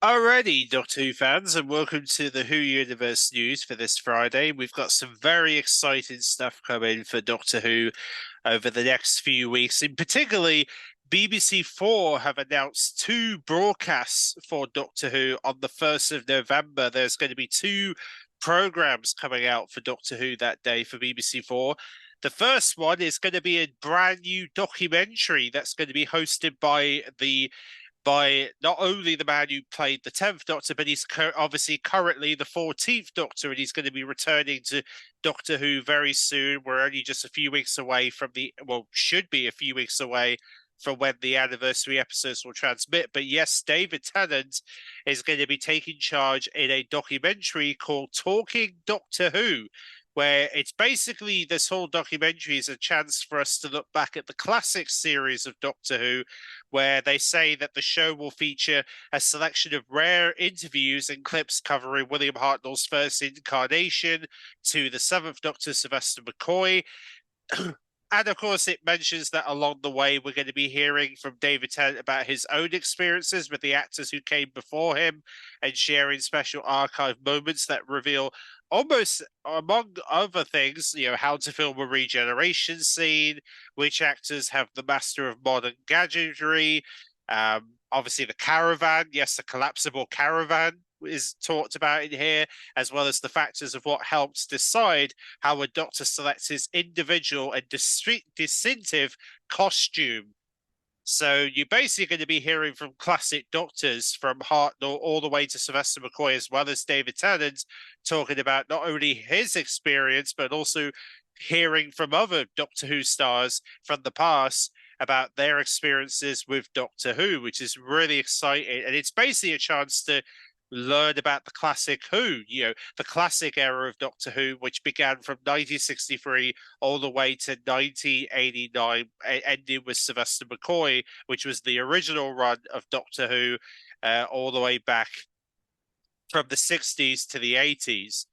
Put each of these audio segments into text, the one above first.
Alrighty, Doctor Who fans, and welcome to the Who Universe news for this Friday. We've got some very exciting stuff coming for Doctor Who over the next few weeks. In particularly, BBC4 have announced two broadcasts for Doctor Who on the 1st of November. There's going to be two programs coming out for Doctor Who that day for BBC4. The first one is going to be a brand new documentary that's going to be hosted by not only the man who played the 10th Doctor, but he's obviously currently the 14th Doctor, and he's going to be returning to Doctor Who very soon. We're only just a few weeks away from should be a few weeks away from when the anniversary episodes will transmit. But yes, David Tennant is going to be taking charge in a documentary called Talking Doctor Who, where it's basically this whole documentary is a chance for us to look back at the classic series of Doctor Who, where they say that the show will feature a selection of rare interviews and clips covering William Hartnell's first incarnation to the Seventh Doctor Sylvester McCoy. And of course, it mentions that along the way, we're going to be hearing from David Tennant about his own experiences with the actors who came before him and sharing special archive moments that reveal almost, among other things, how to film a regeneration scene, which actors have the master of modern gadgetry, obviously the caravan, yes, the collapsible caravan is talked about in here, as well as the factors of what helps decide how a doctor selects his individual and distinctive costume. So you're basically going to be hearing from classic doctors from Hartnell all the way to Sylvester McCoy, as well as David Tennant, talking about not only his experience, but also hearing from other Doctor Who stars from the past about their experiences with Doctor Who, which is really exciting. And it's basically a chance to learn about the classic Who, the classic era of Doctor Who, which began from 1963 all the way to 1989, ending with Sylvester McCoy, which was the original run of Doctor Who, all the way back from the 60s to the 80s.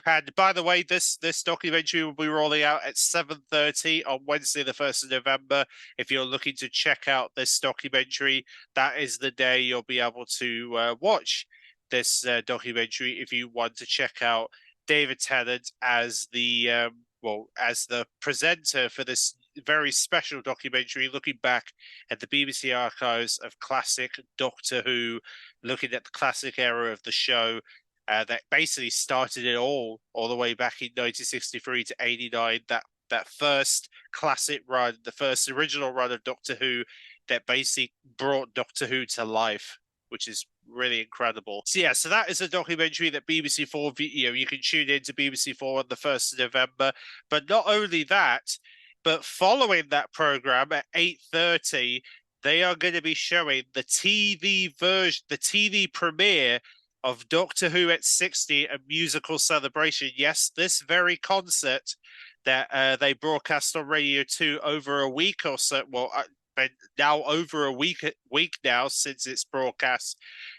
And by the way, this documentary will be rolling out at 7:30 on Wednesday, the 1st of November. If you're looking to check out this documentary, that is the day you'll be able to watch this documentary if you want to check out David Tennant as as the presenter for this very special documentary, looking back at the BBC archives of classic Doctor Who, looking at the classic era of the show that basically started it all the way back in 1963 to 89. That first classic run, the first original run of Doctor Who, that basically brought Doctor Who to life, which is really incredible. So yeah, so that is a documentary that BBC4, you can tune into BBC4 on the 1st of November. But not only that, but following that program at 8:30, they are going to be showing the TV version, the TV premiere of Doctor Who at 60, a musical celebration. Yes, this very concert that they broadcast on Radio 2 over a week or so. Well, been now over a week now since its broadcast.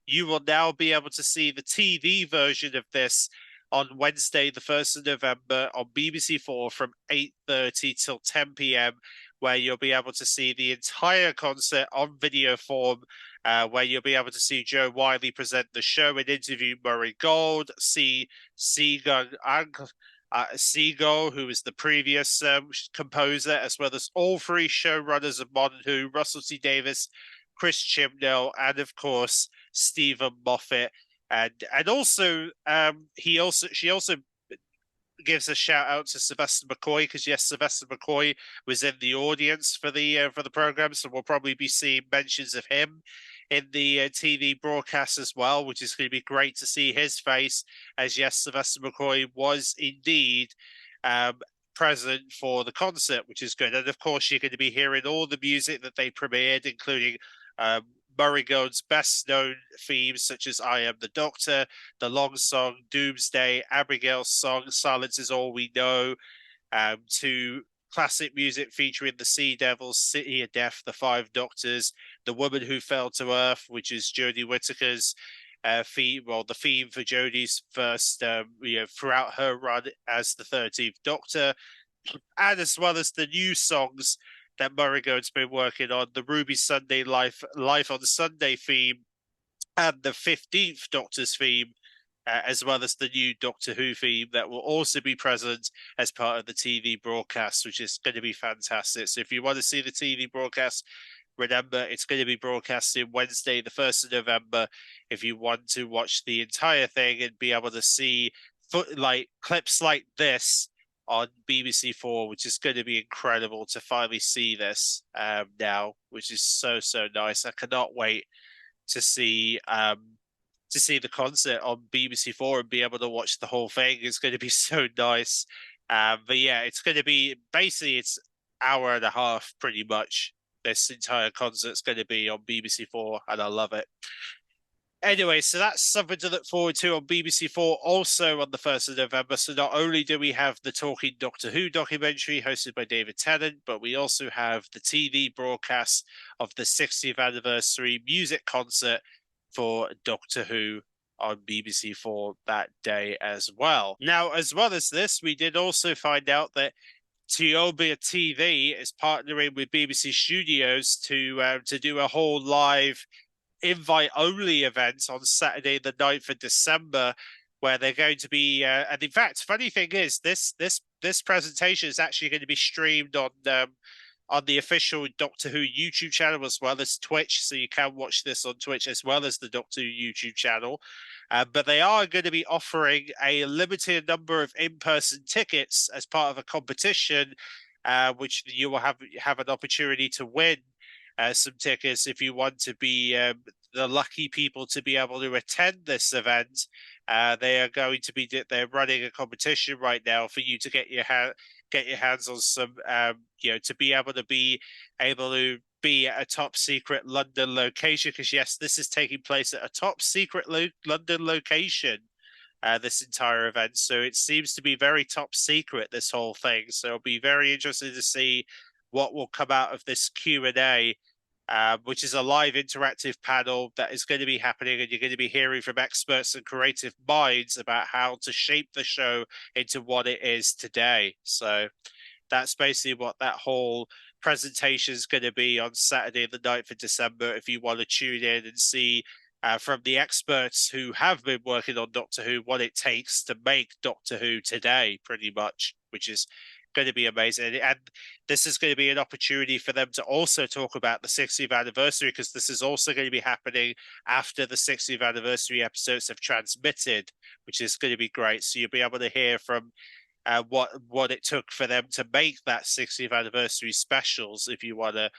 You will now be able to see the TV version of this on Wednesday, the 1st of November on BBC4 from 8:30 till 10 p.m., where you'll be able to see the entire concert on video form, where you'll be able to see Joe Wiley present the show and interview Murray Gold, see Seagull, who is the previous composer, as well as all three showrunners of Modern Who, Russell T Davies, Chris Chibnall, and of course Stephen Moffat. And also she also gives a shout out to Sylvester McCoy, because yes, Sylvester McCoy was in the audience for the program, so we'll probably be seeing mentions of him in the TV broadcast as well, which is going to be great to see his face, as yes, Sylvester McCoy was indeed present for the concert, which is good. And of course, you're going to be hearing all the music that they premiered, including Murray Gold's best known themes, such as I Am the Doctor, the long song Doomsday, Abigail's song Silence Is All We Know, to classic music featuring the Sea Devils, City of Death, the Five Doctors, The Woman Who Fell to Earth, which is Jodie Whittaker's theme, the theme for Jodie's first, throughout her run as the 13th Doctor, and as well as the new songs that Murray Gold's been working on, the Ruby Sunday Life on Sunday theme, and the 15th Doctor's theme, as well as the new Doctor Who theme that will also be present as part of the TV broadcast, which is going to be fantastic. So if you want to see the TV broadcast, remember it's going to be broadcasting Wednesday, the 1st of November. If you want to watch the entire thing and be able to see clips like this on BBC4, which is going to be incredible to finally see this now, which is so nice. I cannot wait to see the concert on BBC4 and be able to watch the whole thing. It's going to be so nice. But yeah, it's going to be basically it's hour and a half pretty much. This entire concert's going to be on BBC4, and I love it. Anyway, so that's something to look forward to on BBC4 also on the 1st of November. So not only do we have the Talking Doctor Who documentary hosted by David Tennant, but we also have the TV broadcast of the 60th anniversary music concert for Doctor Who on BBC4 that day as well. Now, as well as this, we did also find out that Tiobia TV is partnering with BBC Studios to do a whole live invite-only event on Saturday, the 9th of December, where they're going to be. And in fact, funny thing is, this presentation is actually going to be streamed on the official Doctor Who YouTube channel as well as Twitch, so you can watch this on Twitch as well as the Doctor Who YouTube channel. But they are going to be offering a limited number of in-person tickets as part of a competition, which you will have an opportunity to win some tickets if you want to be the lucky people to be able to attend this event. They are going to be they're running a competition right now for you to get your hands on some to be able to be at a top secret London location, because yes, this is taking place at a top secret London location, this entire event. So it seems to be very top secret, this whole thing. So it'll be very interesting to see what will come out of this Q&A, which is a live interactive panel that is going to be happening, and you're going to be hearing from experts and creative minds about how to shape the show into what it is today. So that's basically what that whole presentation is going to be on Saturday, the 9th of December, if you want to tune in and see from the experts who have been working on Doctor Who what it takes to make Doctor Who today, pretty much, which is going to be amazing. And this is going to be an opportunity for them to also talk about the 60th anniversary, because this is also going to be happening after the 60th anniversary episodes have transmitted, which is going to be great. So you'll be able to hear from what it took for them to make that 60th anniversary specials, if you want to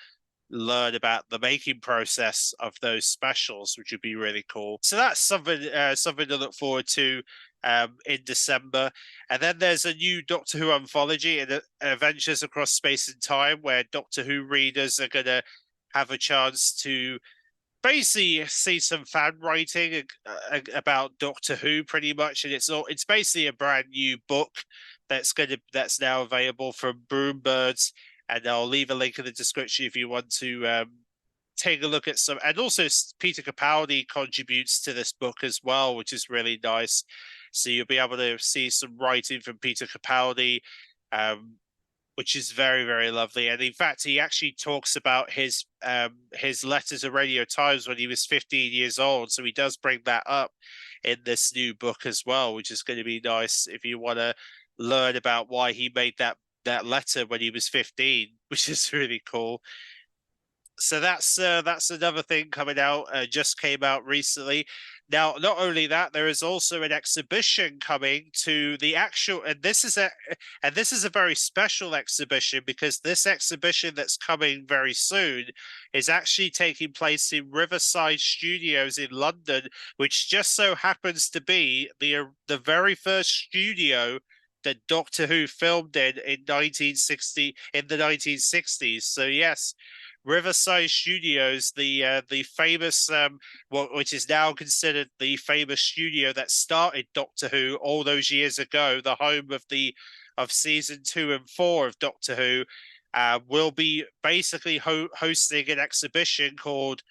learn about the making process of those specials, which would be really cool. So that's something to look forward to in December. And then there's a new Doctor Who anthology and Adventures Across Space and Time, where Doctor Who readers are going to have a chance to basically see some fan writing about Doctor Who, pretty much. And it's basically a brand new book that's now available from Broombirds, and I'll leave a link in the description if you want to take a look at some. And also Peter Capaldi contributes to this book as well, which is really nice. So you'll be able to see some writing from Peter Capaldi, which is very lovely. And in fact, he actually talks about his letters to Radio Times when he was 15 years old. So he does bring that up in this new book as well, which is going to be nice if you want to learn about why he made that letter when he was 15, which is really cool. So that's another thing coming out, just came out recently. Now, not only that, there is also an exhibition coming to the actual, and this is a very special exhibition, because this exhibition that's coming very soon is actually taking place in Riverside Studios in London, which just so happens to be the very first studio that Doctor Who filmed in the 1960s. So yes, Riverside Studios, the famous which is now considered the famous studio that started Doctor Who all those years ago, the home of season 2 and 4 of Doctor Who, will be basically hosting an exhibition called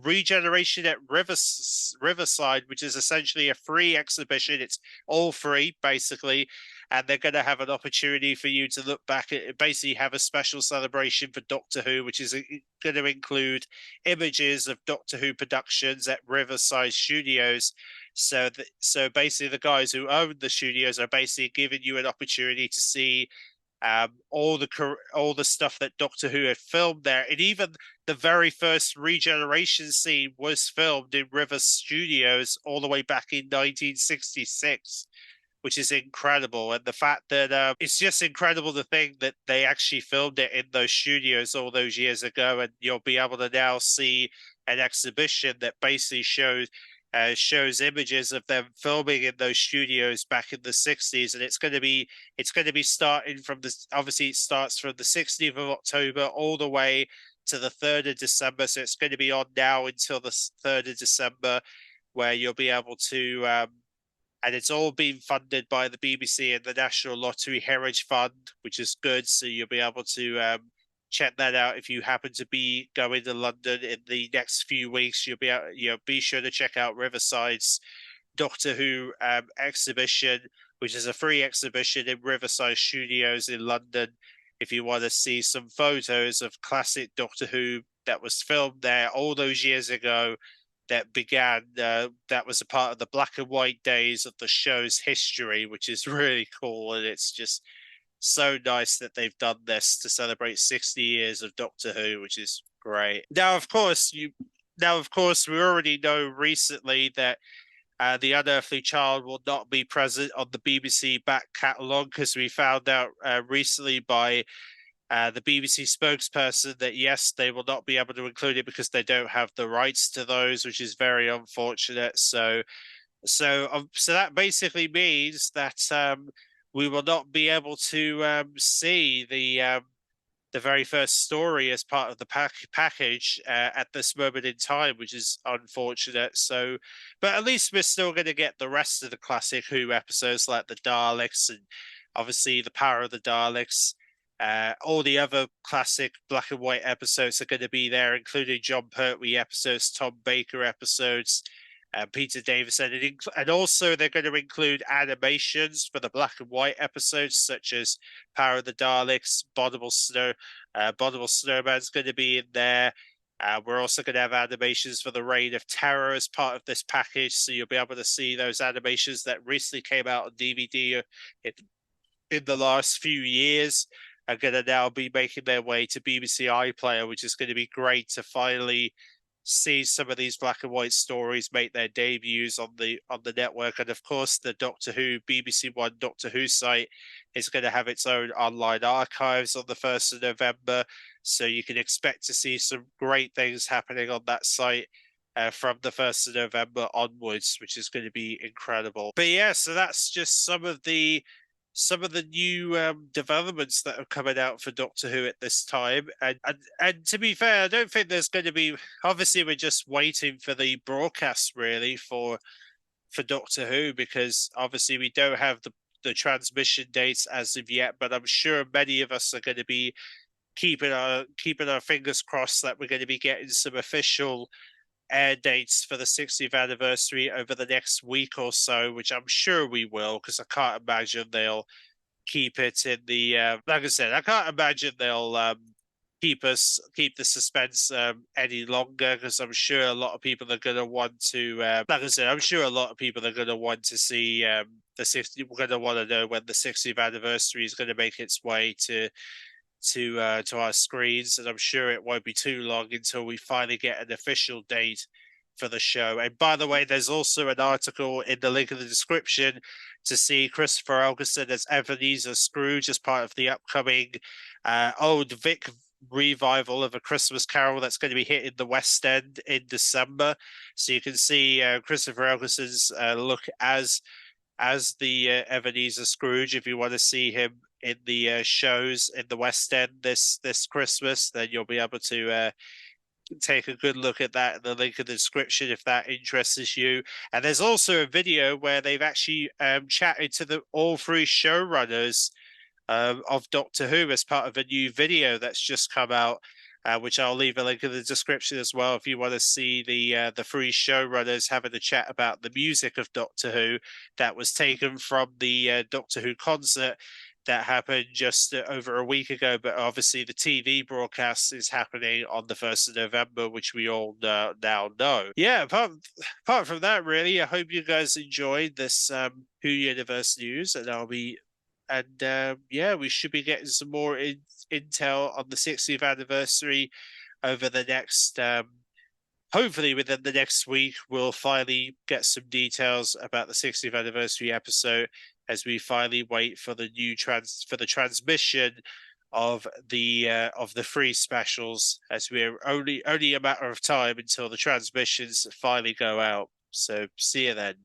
Regeneration at Riverside, which is essentially a free exhibition. It's all free, basically, and they're going to have an opportunity for you to look back at, basically have a special celebration for Doctor Who, which is going to include images of Doctor Who productions at Riverside Studios. So basically, the guys who own the studios are basically giving you an opportunity to see all the stuff that Doctor Who had filmed there, and even the very first regeneration scene was filmed in River Studios all the way back in 1966, which is incredible. And the fact that it's just incredible to think that they actually filmed it in those studios all those years ago, and you'll be able to now see an exhibition that basically shows images of them filming in those studios back in the 60s. And it's going to be starting from this, obviously it starts from the 16th of October all the way to the 3rd of December, so it's going to be on now until the 3rd of December, where you'll be able to and it's all being funded by the BBC and the National Lottery Heritage Fund, which is good. So you'll be able to check that out if you happen to be going to London in the next few weeks. Be sure to check out Riverside's Doctor Who exhibition, which is a free exhibition in Riverside Studios in London. If you want to see some photos of classic Doctor Who that was filmed there all those years ago, that was a part of the black and white days of the show's history, which is really cool. And it's just so nice that they've done this to celebrate 60 years of Doctor Who, which is great. Now, of course, we already know recently that the Unearthly Child will not be present on the BBC back catalogue, because we found out recently by the BBC spokesperson that yes, they will not be able to include it because they don't have the rights to those, which is very unfortunate. So that basically means that we will not be able to see the very first story as part of the package at this moment in time, which is unfortunate. So, but at least we're still going to get the rest of the classic Who episodes, like the Daleks and obviously the Power of the Daleks. All the other classic black and white episodes are going to be there, including John Pertwee episodes, Tom Baker episodes, Peter Davison, and also they're going to include animations for the black and white episodes, such as Power of the Daleks, Bonnable Snowman's going to be in there. We're also going to have animations for the Reign of Terror as part of this package, so you'll be able to see those animations that recently came out on DVD in the last few years are going to now be making their way to BBC iPlayer, which is going to be great to finally see some of these black and white stories make their debuts on the network. And of course, the Doctor Who BBC1 Doctor Who site is going to have its own online archives on the 1st of November, so you can expect to see some great things happening on that site from the 1st of November onwards, which is going to be incredible. But yeah, so that's just some of the new developments that are coming out for Doctor Who at this time. And to be fair, I don't think there's going to be. Obviously, we're just waiting for the broadcast really for Doctor Who, because obviously we don't have the transmission dates as of yet. But I'm sure many of us are going to be keeping our fingers crossed that we're going to be getting some official air dates for the 60th anniversary over the next week or so, which I'm sure we will, because I can't imagine they'll keep it in the like I said, I can't imagine they'll keep the suspense any longer, because I'm sure a lot of people are going to want to like I said, I'm sure a lot of people are going to want to see the 60th. We're going to want to know when the 60th anniversary is going to make its way to our screens, and I'm sure it won't be too long until we finally get an official date for the show. And by the way, there's also an article in the link in the description to see Christopher Eccleston as Ebenezer Scrooge as part of the upcoming Old Vic revival of A Christmas Carol that's going to be hitting the West End in December. So you can see Christopher Eccleston's look as the Ebenezer Scrooge. If you want to see him in the shows in the West End this Christmas, then you'll be able to take a good look at that in the link in the description if that interests you. And there's also a video where they've actually chatted to all three showrunners of Doctor Who as part of a new video that's just come out. which I'll leave a link in the description as well if you want to see the three showrunners having a chat about the music of Doctor Who that was taken from the Doctor Who concert that happened just over a week ago. But obviously, the TV broadcast is happening on the 1st of November, which we all now know. Yeah, apart from that, really, I hope you guys enjoyed this Who Universe news, and yeah, we should be getting some more intel on the 60th anniversary over the next hopefully within the next week. We'll finally get some details about the 60th anniversary episode as we finally wait for the transmission of the free specials, as we're only a matter of time until the transmissions finally go out. So see you then.